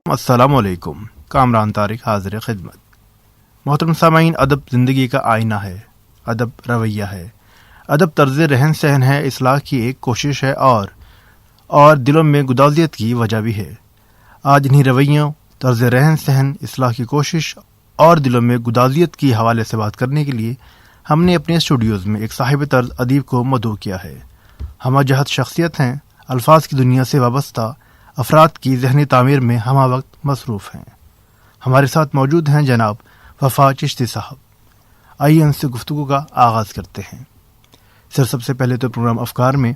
السلام علیکم. کامران طارق حاضر خدمت. محترم سامعین، ادب زندگی کا آئینہ ہے، ادب رویہ ہے، ادب طرز رہن سہن ہے، اصلاح کی ایک کوشش ہے اور دلوں میں گدازیت کی وجہ بھی ہے. آج انہی رویوں، طرز رہن سہن، اصلاح کی کوشش اور دلوں میں گدازیت کی حوالے سے بات کرنے کے لیے ہم نے اپنے اسٹوڈیوز میں ایک صاحب طرز ادیب کو مدعو کیا ہے. ہمہ جہت شخصیت ہیں، الفاظ کی دنیا سے وابستہ افراد کی ذہنی تعمیر میں ہمہ وقت مصروف ہیں. ہمارے ساتھ موجود ہیں جناب وفا چشتی صاحب. آئیے ان سے گفتگو کا آغاز کرتے ہیں. سر، سب سے پہلے تو پروگرام افکار میں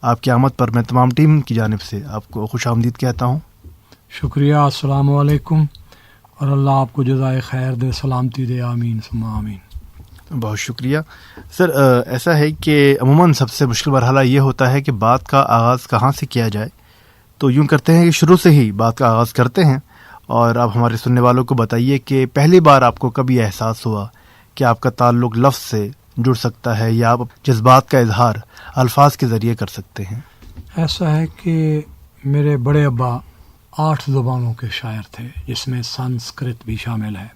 آپ کی آمد پر میں تمام ٹیم کی جانب سے آپ کو خوش آمدید کہتا ہوں. شکریہ. السلام علیکم، اور اللہ آپ کو جزائے خیر دے، سلامتی دے، آمین ثم آمین. بہت شکریہ. سر، ایسا ہے کہ عموماً سب سے مشکل مرحلہ یہ ہوتا ہے کہ بات کا آغاز کہاں سے کیا جائے. تو یوں کرتے ہیں کہ شروع سے ہی بات کا آغاز کرتے ہیں، اور آپ ہمارے سننے والوں کو بتائیے کہ پہلی بار آپ کو کبھی احساس ہوا کہ آپ کا تعلق لفظ سے جڑ سکتا ہے یا آپ جذبات کا اظہار الفاظ کے ذریعے کر سکتے ہیں. ایسا ہے کہ میرے بڑے ابا 8 زبانوں کے شاعر تھے، جس میں سنسکرت بھی شامل ہے،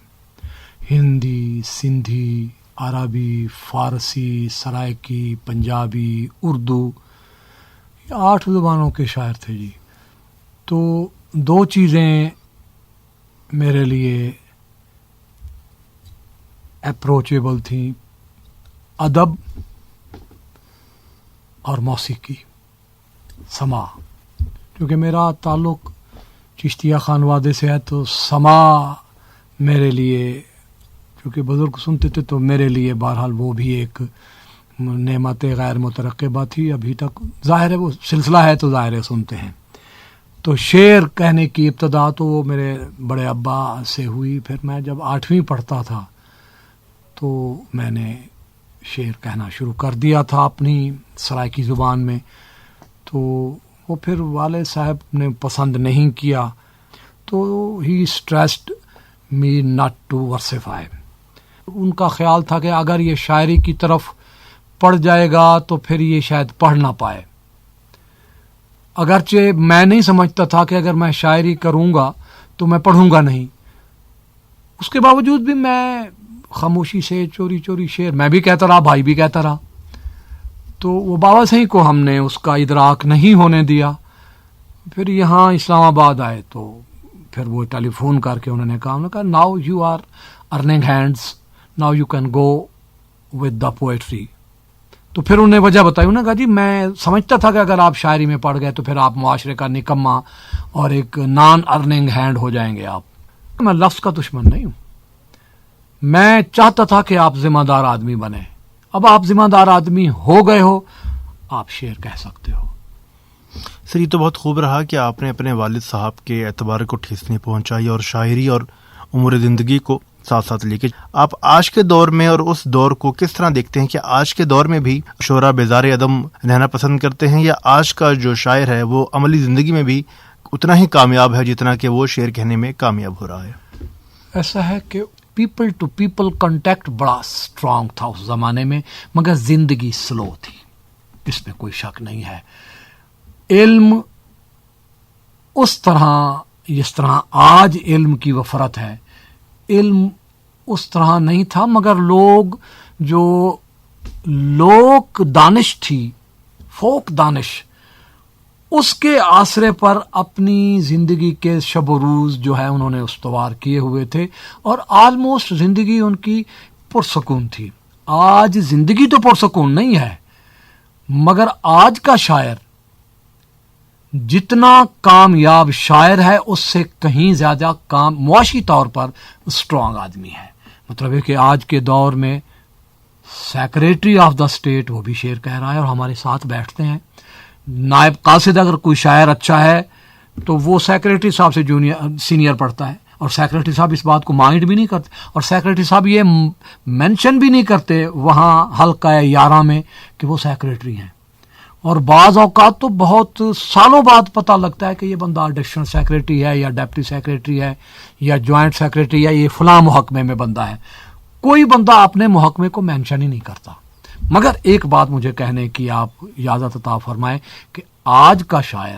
ہندی، سندھی، عربی، فارسی، سرائکی، پنجابی، اردو. 8 زبانوں کے شاعر تھے جی. تو 2 چیزیں میرے لیے اپروچیبل تھیں، ادب اور موسیقی، سماع. کیونکہ میرا تعلق چشتیہ خانوادے سے ہے، تو سماع میرے لیے، کیونکہ بزرگ سنتے تھے، تو میرے لیے بہرحال وہ بھی ایک نعمت غیر مترقبہ تھی. ابھی تک ظاہر ہے وہ سلسلہ ہے، تو ظاہر ہے سنتے ہیں. تو شعر کہنے کی ابتدا تو وہ میرے بڑے ابا سے ہوئی. پھر میں جب 8ویں پڑھتا تھا تو میں نے شعر کہنا شروع کر دیا تھا اپنی سرائکی زبان میں. تو وہ پھر والد صاحب نے پسند نہیں کیا، تو ہی اسٹریسڈ می ناٹ ٹو ورسیفائی. ان کا خیال تھا کہ اگر یہ شاعری کی طرف پڑھ جائے گا تو پھر یہ شاید پڑھ نہ پائے. اگرچہ میں نہیں سمجھتا تھا کہ اگر میں شاعری کروں گا تو میں پڑھوں گا نہیں. اس کے باوجود بھی میں خاموشی سے چوری چوری شعر میں بھی کہتا رہا، بھائی بھی کہتا رہا. تو وہ بابا صحیح کو ہم نے اس کا ادراک نہیں ہونے دیا. پھر یہاں اسلام آباد آئے تو پھر وہ ٹیلی فون کر کے انہوں نے کہا now you are earning hands, now you can go with the poetry. تو پھر انہوں نے وجہ بتائی. انہوں نے کہا جی میں سمجھتا تھا کہ اگر آپ شاعری میں پڑھ گئے تو پھر آپ معاشرے کا نکما اور ایک نان ارننگ ہینڈ ہو جائیں گے آپ. میں لفظ کا دشمن نہیں ہوں، میں چاہتا تھا کہ آپ ذمہ دار آدمی بنیں. اب آپ ذمہ دار آدمی ہو گئے ہو، آپ شعر کہہ سکتے ہو. سر، یہ تو بہت خوب رہا کہ آپ نے اپنے والد صاحب کے اعتبار کو ٹھیس نہیں پہنچائی اور شاعری اور امور زندگی کو ساتھ ساتھ لے کے. آپ آج کے دور میں اور اس دور کو کس طرح دیکھتے ہیں کہ آج کے دور میں بھی شعراء بیزار عدم رہنا پسند کرتے ہیں، یا آج کا جو شاعر ہے وہ عملی زندگی میں بھی اتنا ہی کامیاب ہے جتنا کہ وہ شعر کہنے میں کامیاب ہو رہا ہے؟ ایسا ہے کہ پیپل ٹو پیپل کانٹیکٹ بڑا اسٹرانگ تھا اس زمانے میں، مگر زندگی سلو تھی، اس میں کوئی شک نہیں ہے. علم اس طرح جس طرح آج علم کی وفرت ہے، علم اس طرح نہیں تھا، مگر لوگ جو لوک دانش تھی، فوک دانش، اس کے آسرے پر اپنی زندگی کے شب و روز جو ہے انہوں نے استوار کیے ہوئے تھے، اور آلموسٹ زندگی ان کی پرسکون تھی. آج زندگی تو پرسکون نہیں ہے، مگر آج کا شاعر جتنا کامیاب شاعر ہے اس سے کہیں زیادہ معاشی طور پر اسٹرانگ آدمی ہے. مطلب ہے کہ آج کے دور میں سیکریٹری آف دا اسٹیٹ وہ بھی شعر کہہ رہا ہے اور ہمارے ساتھ بیٹھتے ہیں. نائب قاصد اگر کوئی شاعر اچھا ہے تو وہ سیکریٹری صاحب سے سینئر پڑھتا ہے، اور سیکریٹری صاحب اس بات کو مائنڈ بھی نہیں کرتے، اور سیکریٹری صاحب یہ مینشن بھی نہیں کرتے وہاں حلقہ 11 میں کہ وہ سیکریٹری ہیں. اور بعض اوقات تو بہت سالوں بعد پتہ لگتا ہے کہ یہ بندہ ایڈیشنل سیکریٹری ہے یا ڈپٹی سیکریٹری ہے یا جوائنٹ سیکریٹری ہے، یہ فلاں محکمے میں بندہ ہے. کوئی بندہ اپنے محکمے کو مینشن ہی نہیں کرتا. مگر ایک بات مجھے کہنے کی آپ اجازت عطا فرمائیں کہ آج کا شاعر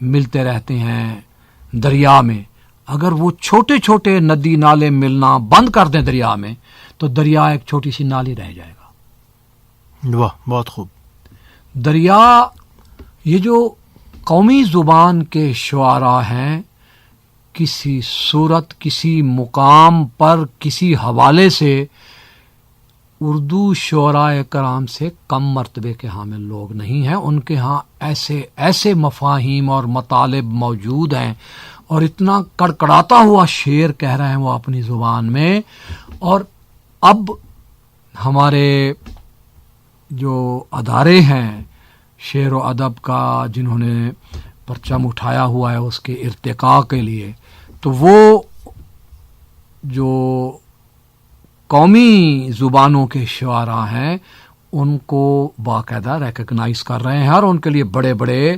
ملتے رہتے ہیں دریا میں. اگر وہ چھوٹے چھوٹے ندی نالے ملنا بند کر دیں دریا میں تو دریا ایک چھوٹی سی نالی رہ جائے گا. واہ، بہت خوب. دریا، یہ جو قومی زبان کے شعراء ہیں، کسی صورت، کسی مقام پر، کسی حوالے سے اردو شعراء کرام سے کم مرتبے کے حامل لوگ نہیں ہیں. ان کے ہاں ایسے مفاہیم اور مطالب موجود ہیں اور اتنا کڑکڑاتا ہوا شعر کہہ رہے ہیں وہ اپنی زبان میں. اور اب ہمارے جو ادارے ہیں شعر و ادب کا، جنہوں نے پرچم اٹھایا ہوا ہے اس کے ارتقاء کے لیے، تو وہ جو قومی زبانوں کے شعراء ہیں ان کو باقاعدہ ریکگنائز کر رہے ہیں، اور ان کے لیے بڑے بڑے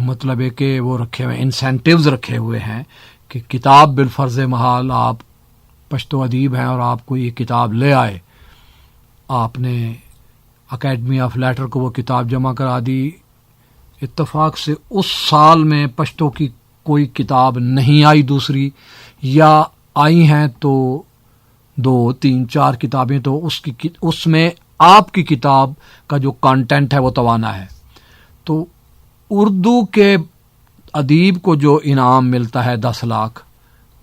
مطلب ہے کہ وہ رکھے ہوئے انسینٹیوز رکھے ہوئے ہیں کہ کتاب بالفرض محال، آپ پشتو ادیب ہیں اور آپ کو یہ کتاب لے آئے، آپ نے اکیڈمی آف لیٹر کو وہ کتاب جمع کرا دی. اتفاق سے اس سال میں پشتو کی کوئی کتاب نہیں آئی دوسری، یا آئی ہیں تو 2 3 4 کتابیں، تو اس میں آپ کی کتاب کا جو کانٹینٹ ہے وہ توانا ہے. تو اردو کے ادیب کو جو انعام ملتا ہے 10 لاکھ،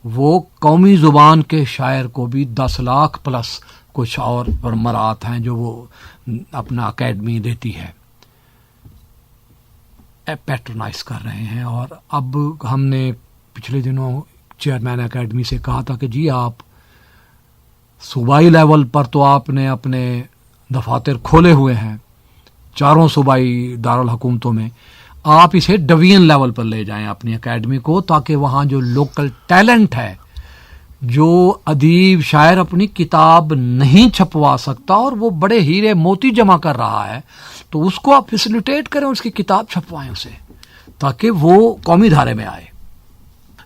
وہ قومی زبان کے شاعر کو بھی 10 لاکھ پلس کچھ اور مرات ہیں جو وہ اپنا اکیڈمی دیتی ہے. پیٹرنائز کر رہے ہیں. اور اب ہم نے پچھلے دنوں چیئرمین اکیڈمی سے کہا تھا کہ جی آپ صوبائی لیول پر تو آپ نے اپنے دفاتر کھولے ہوئے ہیں 4 صوبائی دارالحکومتوں میں، آپ اسے ڈویژن لیول پر لے جائیں اپنی اکیڈمی کو، تاکہ وہاں جو لوکل ٹیلنٹ ہے، جو ادیب شاعر اپنی کتاب نہیں چھپوا سکتا اور وہ بڑے ہیرے موتی جمع کر رہا ہے، تو اس کو آپ فیسیلیٹیٹ کریں، اس کی کتاب چھپوائیں اسے، تاکہ وہ قومی دھارے میں آئے.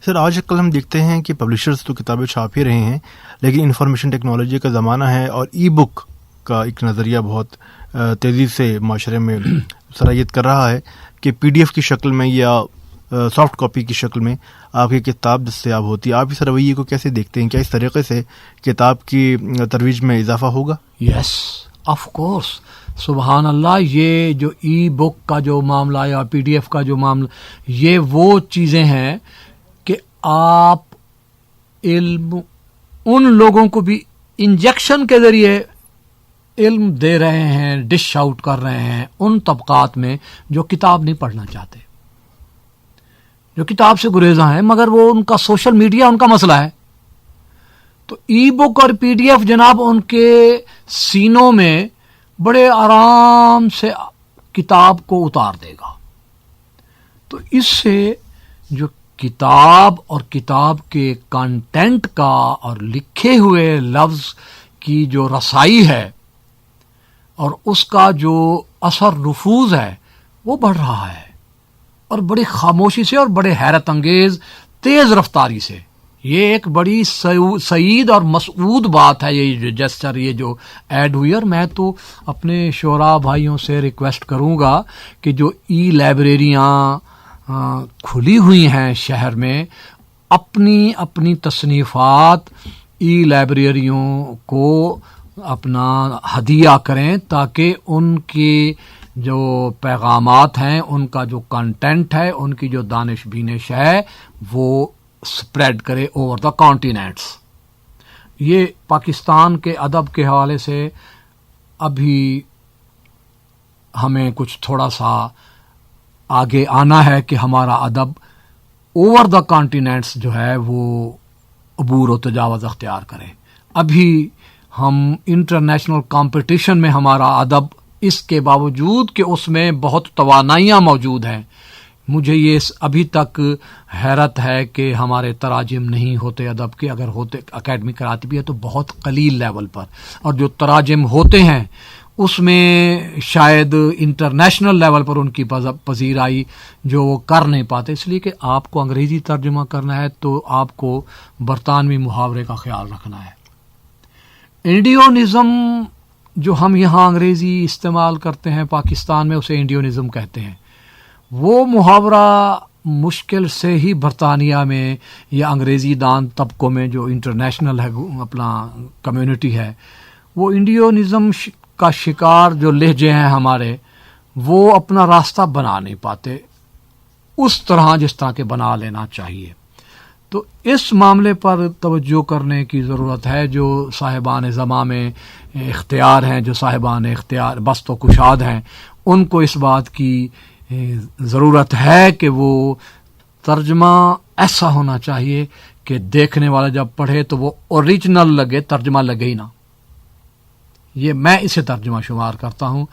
سر، آج کل ہم دیکھتے ہیں کہ پبلشرز تو کتابیں چھاپ ہی رہے ہیں، لیکن انفارمیشن ٹیکنالوجی کا زمانہ ہے اور ای بک کا ایک نظریہ بہت تیزی سے معاشرے میں صلاحیت کر رہا ہے کہ پی ڈی ایف کی شکل میں یا سافٹ کاپی کی شکل میں آپ کی کتاب دستیاب ہوتی ہے. آپ اس رویے کو کیسے دیکھتے ہیں؟ کیا اس طریقے سے کتاب کی ترویج میں اضافہ ہوگا؟ یس، آف کورس، سبحان اللہ. یہ جو ای بک کا جو معاملہ یا پی ڈی ایف کا جو معاملہ، یہ وہ چیزیں ہیں کہ آپ علم ان لوگوں کو بھی انجیکشن کے ذریعے علم دے رہے ہیں، ڈش آؤٹ کر رہے ہیں ان طبقات میں جو کتاب نہیں پڑھنا چاہتے، جو کتاب سے گریزاں ہیں، مگر وہ ان کا سوشل میڈیا ان کا مسئلہ ہے. تو ای بک اور پی ڈی ایف جناب ان کے سینوں میں بڑے آرام سے کتاب کو اتار دے گا. تو اس سے جو کتاب اور کتاب کے کانٹینٹ کا اور لکھے ہوئے لفظ کی جو رسائی ہے اور اس کا جو اثر نفوذ ہے وہ بڑھ رہا ہے، اور بڑی خاموشی سے اور بڑے حیرت انگیز تیز رفتاری سے. یہ ایک بڑی سعید اور مسعود بات ہے یہ جسچر، یہ جو ایڈ ہوئی. اور میں تو اپنے شعراء بھائیوں سے ریکویسٹ کروں گا کہ جو ای لائبریریاں کھلی ہوئی ہیں شہر میں، اپنی تصنیفات ای لائبریریوں کو اپنا ہدیہ کریں، تاکہ ان کی جو پیغامات ہیں، ان کا جو کنٹینٹ ہے، ان کی جو دانش بینش ہے، وہ سپریڈ کرے اوور دا کانٹیننٹس. یہ پاکستان کے ادب کے حوالے سے ابھی ہمیں کچھ تھوڑا سا آگے آنا ہے کہ ہمارا ادب اوور دا کانٹیننٹس جو ہے وہ عبور و تجاوز اختیار کرے. ابھی ہم انٹرنیشنل کمپٹیشن میں ہمارا ادب، اس کے باوجود کہ اس میں بہت توانائیاں موجود ہیں، مجھے یہ ابھی تک حیرت ہے کہ ہمارے تراجم نہیں ہوتے ادب کے. اگر ہوتے، اکیڈمی کراتی بھی ہے تو بہت قلیل لیول پر، اور جو تراجم ہوتے ہیں اس میں شاید انٹرنیشنل لیول پر ان کی پذیرائی جو وہ کر نہیں پاتے. اس لیے کہ آپ کو انگریزی ترجمہ کرنا ہے تو آپ کو برطانوی محاورے کا خیال رکھنا ہے. انڈیونزم جو ہم یہاں انگریزی استعمال کرتے ہیں پاکستان میں، اسے انڈیونزم کہتے ہیں. وہ محاورہ مشکل سے ہی برطانیہ میں یا انگریزی دان طبقوں میں جو انٹرنیشنل ہے اپنا کمیونٹی ہے وہ انڈینزم کا شکار جو لہجے ہیں ہمارے وہ اپنا راستہ بنا نہیں پاتے اس طرح جس طرح کے بنا لینا چاہیے. تو اس معاملے پر توجہ کرنے کی ضرورت ہے. جو صاحبان زماں میں اختیار ہیں, جو صاحبان اختیار بست و کشاد ہیں, ان کو اس بات کی ضرورت ہے کہ وہ ترجمہ ایسا ہونا چاہیے کہ دیکھنے والا جب پڑھے تو وہ اوریجنل لگے, ترجمہ لگے ہی نہ. یہ میں اسے ترجمہ شمار کرتا ہوں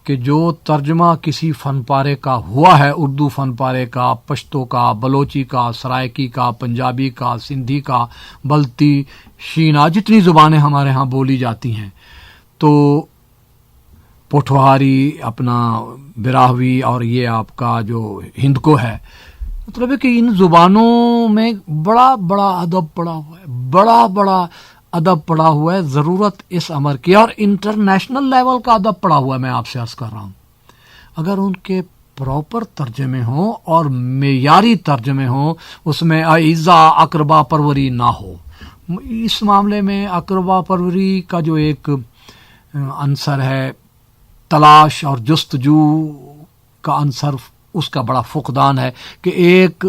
کہ جو ترجمہ کسی فن پارے کا ہوا ہے, اردو فن پارے کا, پشتو کا, بلوچی کا, سرائکی کا, پنجابی کا, سندھی کا, بلتی, شینا, جتنی زبانیں ہمارے ہاں بولی جاتی ہیں, تو پوٹھوہاری, اپنا براہوی اور یہ آپ کا جو ہندکو ہے, مطلب ہے کہ ان زبانوں میں بڑا بڑا ادب پڑا ہوا ہے, بڑا بڑا ادب پڑا ہوا ہے. ضرورت اس امر کی, اور انٹرنیشنل لیول کا ادب پڑا ہوا ہے. میں آپ سے عرض کر رہا ہوں, اگر ان کے پراپر ترجمے ہوں اور معیاری ترجمے ہوں, اس میں اعزا اقربا پروری نہ ہو. اس معاملے میں اقربا پروری کا جو ایک عنصر ہے, تلاش اور جستجو کا عنصر, اس کا بڑا فقدان ہے کہ ایک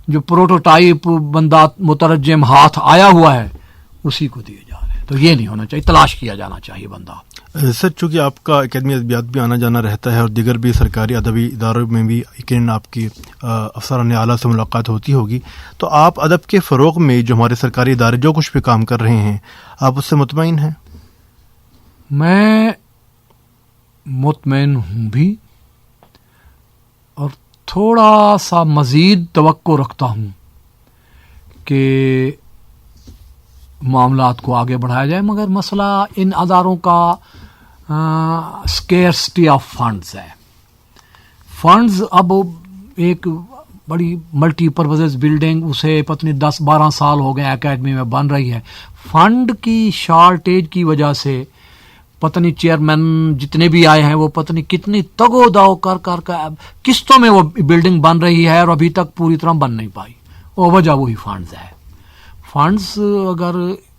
جو پروٹوٹائپ بندہ مترجم ہاتھ آیا ہوا ہے اسی کو دیے جا رہے ہیں. تو یہ نہیں ہونا چاہیے, تلاش کیا جانا چاہیے بندہ. سر, چونکہ آپ کا اکیڈمی ادبیات بھی آنا جانا رہتا ہے اور دیگر بھی سرکاری ادبی اداروں میں بھی یقیناً آپ کی افسران اعلیٰ سے ملاقات ہوتی ہوگی, تو آپ ادب کے فروغ میں جو ہمارے سرکاری ادارے جو کچھ بھی کام کر رہے ہیں, آپ اس سے مطمئن ہیں؟ میں مطمئن ہوں بھی, اور تھوڑا سا مزید توقع رکھتا ہوں کہ معاملات کو آگے بڑھایا جائے. مگر مسئلہ ان اداروں کا اسکیئرسٹی آف فنڈز ہے. فنڈز اب ایک بڑی ملٹی پرپز بلڈنگ, اسے پتنی 10-12 سال ہو گئے اکیڈمی میں بن رہی ہے. فنڈ کی شارٹیج کی وجہ سے پتنی چیئرمین جتنے بھی آئے ہیں وہ پتنی کتنی تگو داؤ کر قسطوں میں وہ بلڈنگ بن رہی ہے اور ابھی تک پوری طرح بن نہیں پائی. اور وجہ وہی فنڈز ہے. فنڈز اگر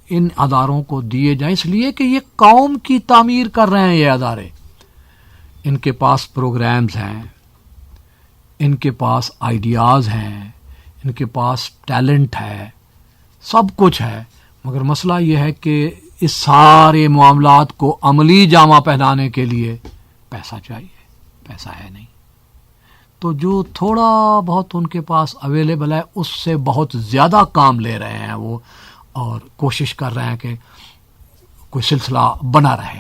ان اداروں کو دیے جائیں, اس لیے کہ یہ قوم کی تعمیر کر رہے ہیں یہ ادارے, ان کے پاس پروگرامز ہیں, ان کے پاس آئیڈیاز ہیں, ان کے پاس ٹیلنٹ ہے, سب کچھ ہے. مگر مسئلہ یہ ہے کہ اس سارے معاملات کو عملی جامہ پہنانے کے لیے پیسہ چاہیے, پیسہ ہے نہیں. تو جو تھوڑا بہت ان کے پاس اویلیبل ہے اس سے بہت زیادہ کام لے رہے ہیں وہ, اور کوشش کر رہے ہیں کہ کوئی سلسلہ بنا رہے.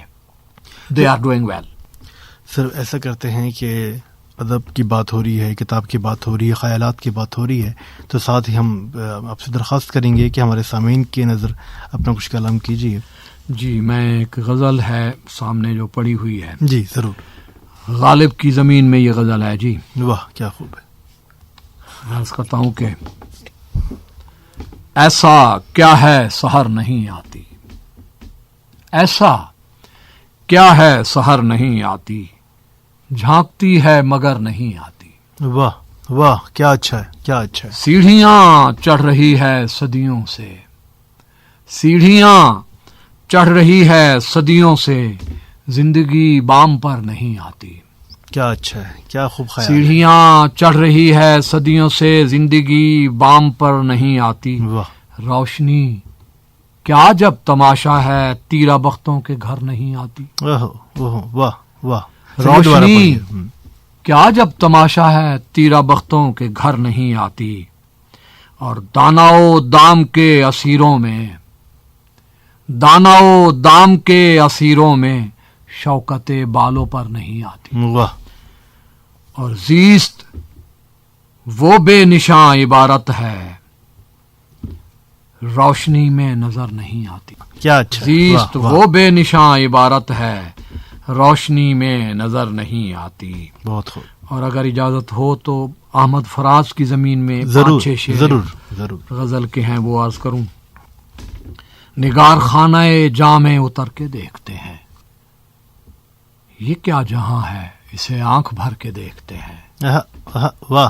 They are doing well. Sir, ایسا کرتے ہیں کہ ادب کی بات ہو رہی ہے, کتاب کی بات ہو رہی ہے, خیالات کی بات ہو رہی ہے, تو ساتھ ہی ہم آپ سے درخواست کریں گے کہ ہمارے سامعین کی نظر اپنا کچھ کلام کیجیے. جی, میں ایک غزل ہے سامنے جو پڑی ہوئی ہے. جی ضرور. غالب کی زمین میں یہ غزل ہے. جی واہ, کیا خوب ہے. عرض کرتا ہوں کہ ایسا کیا ہے سحر نہیں آتی, ایسا کیا ہے سحر نہیں آتی, جھانکتی ہے مگر نہیں آتی. واہ واہ, کیا اچھا ہے, کیا اچھا ہے. سیڑھیاں چڑھ رہی ہے صدیوں سے, سیڑھیاں چڑھ رہی ہے صدیوں سے, زندگی بام پر نہیں آتی. کیا اچھا ہے, کیا خوب خیال. سیڑھیاں چڑھ رہی ہے صدیوں سے, زندگی بام پر نہیں آتی. واہ. روشنی کیا جب تماشا ہے, تیرا بختوں کے گھر نہیں آتی. واہ واہ. روشنی کیا جب تماشا ہے, تیرا بختوں کے گھر نہیں آتی. اور داناؤ دام کے اسیروں میں, داناؤ دام کے اسیروں میں, شوکت بالوں پر نہیں آتی. واہ. اور زیست وہ بے نشاں عبارت ہے, روشنی میں نظر نہیں آتی. کیا اچھا. زیست وہ بے نشاں عبارت ہے, روشنی میں نظر نہیں آتی. بہت خوب. اور اگر اجازت ہو تو احمد فراز کی زمین میں ضرور 5-6 شعر ضرور غزل کے ہیں وہ عرض کروں. نگار خانہ جام اتر کے دیکھتے ہیں, یہ کیا جہاں ہے, اسے آنکھ بھر کے دیکھتے ہیں. واہ.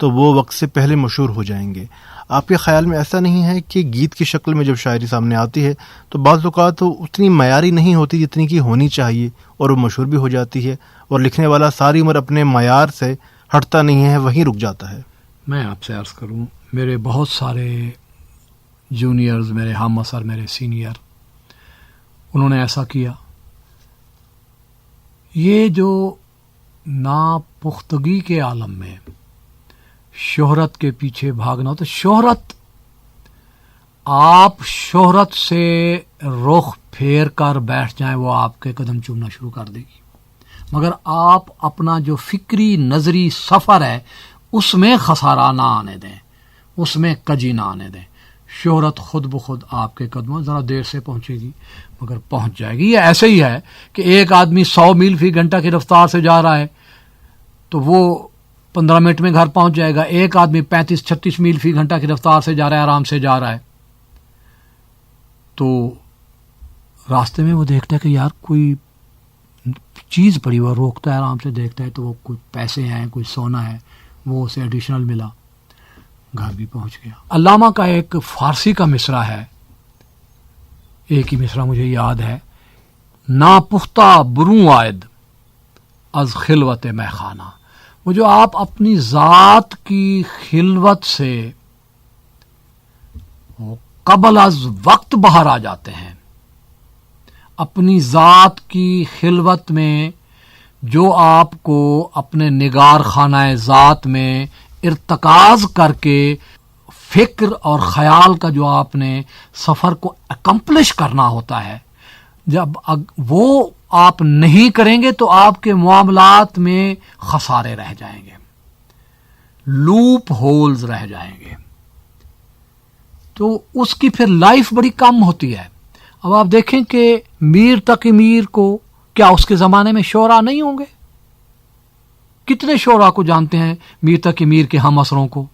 تو وہ وقت سے پہلے مشہور ہو جائیں گے۔ آپ کے خیال میں ایسا نہیں ہے کہ گیت کی شکل میں جب شاعری سامنے آتی ہے تو بعض اوقات اتنی معیاری نہیں ہوتی جتنی کی ہونی چاہیے، اور وہ مشہور بھی ہو جاتی ہے، اور لکھنے والا ساری عمر اپنے معیار سے ہٹتا نہیں ہے، وہیں رک جاتا ہے؟ میں آپ سے عرض کروں، میرے بہت سارے جونیئرز، میرے ہم عصر، میرے سینئر، انہوں نے ایسا کیا۔ یہ جو ناپختگی کے عالم میں شہرت کے پیچھے بھاگنا ہوتا، شہرت، آپ شہرت سے رخ پھیر کر بیٹھ جائیں وہ آپ کے قدم چومنا شروع کر دے گی، مگر آپ اپنا جو فکری نظری سفر ہے اس میں خسارہ نہ آنے دیں، اس میں کجی نہ آنے دیں۔ شہرت خود بخود آپ کے قدموں، ذرا دیر سے پہنچے گی مگر پہنچ جائے گی۔ یہ ایسے ہی ہے کہ ایک آدمی 100 میل فی گھنٹہ کی رفتار سے جا رہا ہے تو وہ 15 منٹ میں گھر پہنچ جائے گا۔ ایک آدمی 35-36 میل فی گھنٹہ کی رفتار سے جا رہا ہے، آرام سے جا رہا ہے، تو راستے میں وہ دیکھتا ہے کہ یار کوئی چیز پڑی ہوا، روکتا ہے، آرام سے دیکھتا ہے تو وہ کوئی پیسے ہیں، کوئی سونا ہے، وہ اسے ایڈیشنل ملا، گھر بھی پہنچ گیا۔ علامہ کا ایک فارسی کا مصرع ہے، ایک ہی مصرع مجھے یاد ہے، ناپختہ بروں آئد از خلوت مے خانہ۔ وہ جو آپ اپنی ذات کی خلوت سے قبل از وقت باہر آ جاتے ہیں، اپنی ذات کی خلوت میں جو آپ کو اپنے نگار خانہ ذات میں ارتکاز کر کے فکر اور خیال کا جو آپ نے سفر کو اکمپلش کرنا ہوتا ہے، جب وہ آپ نہیں کریں گے تو آپ کے معاملات میں خسارے رہ جائیں گے، لوپ ہولز رہ جائیں گے، تو اس کی پھر لائف بڑی کم ہوتی ہے۔ اب آپ دیکھیں کہ میر تقی میر کو، کیا اس کے زمانے میں شعراء نہیں ہوں گے؟ کتنے شعراء کو جانتے ہیں میر تقی میر کے ہم عصروں کو،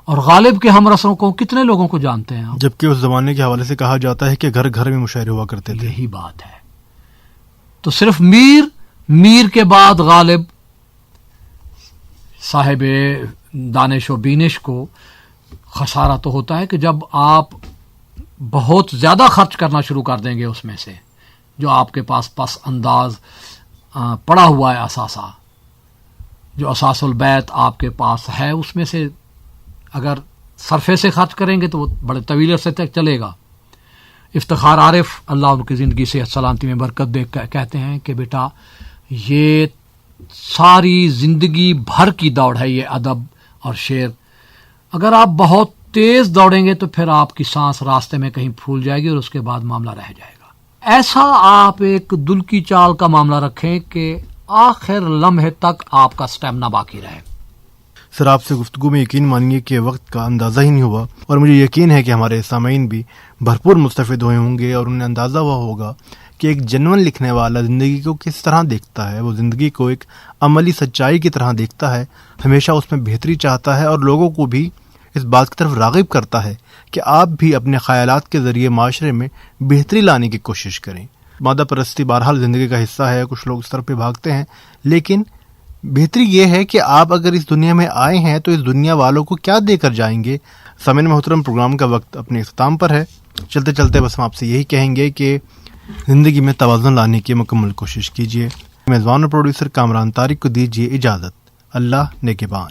اور غالب کے ہم عصروں کو کتنے لوگوں کو جانتے ہیں آپ؟ جبکہ اس زمانے کے حوالے سے کہا جاتا ہے کہ گھر گھر میں مشاعرے ہوا کرتے تھے۔ یہی بات ہے۔ تو صرف میر کے بعد غالب صاحب دانش و بینش کو خسارہ تو ہوتا ہے کہ جب آپ بہت زیادہ خرچ کرنا شروع کر دیں گے اس میں سے جو آپ کے پاس پس انداز پڑا ہوا ہے، اثاثہ جو اساس البیت آپ کے پاس ہے، اس میں سے اگر صرفے سے خرچ کریں گے تو وہ بڑے طویل عرصے تک چلے گا۔ افتخار عارف اللہ ان کی زندگی سے سلامتی میں برکت دے کہتے ہیں کہ بیٹا یہ ساری زندگی بھر کی دوڑ ہے، یہ ادب اور شعر، اگر آپ بہت تیز دوڑیں گے تو پھر آپ کی سانس راستے میں کہیں پھول جائے گی اور اس کے بعد معاملہ رہ جائے گا۔ ایسا آپ ایک دل کی چال کا معاملہ رکھیں کہ آخر لمحے تک آپ کا سٹیمنا باقی رہے۔ سر، آپ سے گفتگو میں یقین مانیے کہ وقت کا اندازہ ہی نہیں ہوا، اور مجھے یقین ہے کہ ہمارے سامعین بھی بھرپور مستفید ہوئے ہوں گے اور انہیں اندازہ ہوا ہوگا کہ ایک جنون لکھنے والا زندگی کو کس طرح دیکھتا ہے۔ وہ زندگی کو ایک عملی سچائی کی طرح دیکھتا ہے، ہمیشہ اس میں بہتری چاہتا ہے، اور لوگوں کو بھی اس بات کی طرف راغب کرتا ہے کہ آپ بھی اپنے خیالات کے ذریعے معاشرے میں بہتری لانے کی کوشش کریں۔ مادہ پرستی بہرحال زندگی کا حصہ ہے، کچھ لوگ اس طرف پہ بھاگتے ہیں، لیکن بہتری یہ ہے کہ آپ اگر اس دنیا میں آئے ہیں تو اس دنیا والوں کو کیا دے کر جائیں گے۔ سامعین محترم، پروگرام کا وقت اپنے اختتام پر ہے۔ چلتے چلتے بس ہم آپ سے یہی کہیں گے کہ زندگی میں توازن لانے کی مکمل کوشش کیجیے۔ میزبان اور پروڈیوسر کامران طارق کو دیجیے اجازت۔ اللہ نگہبان۔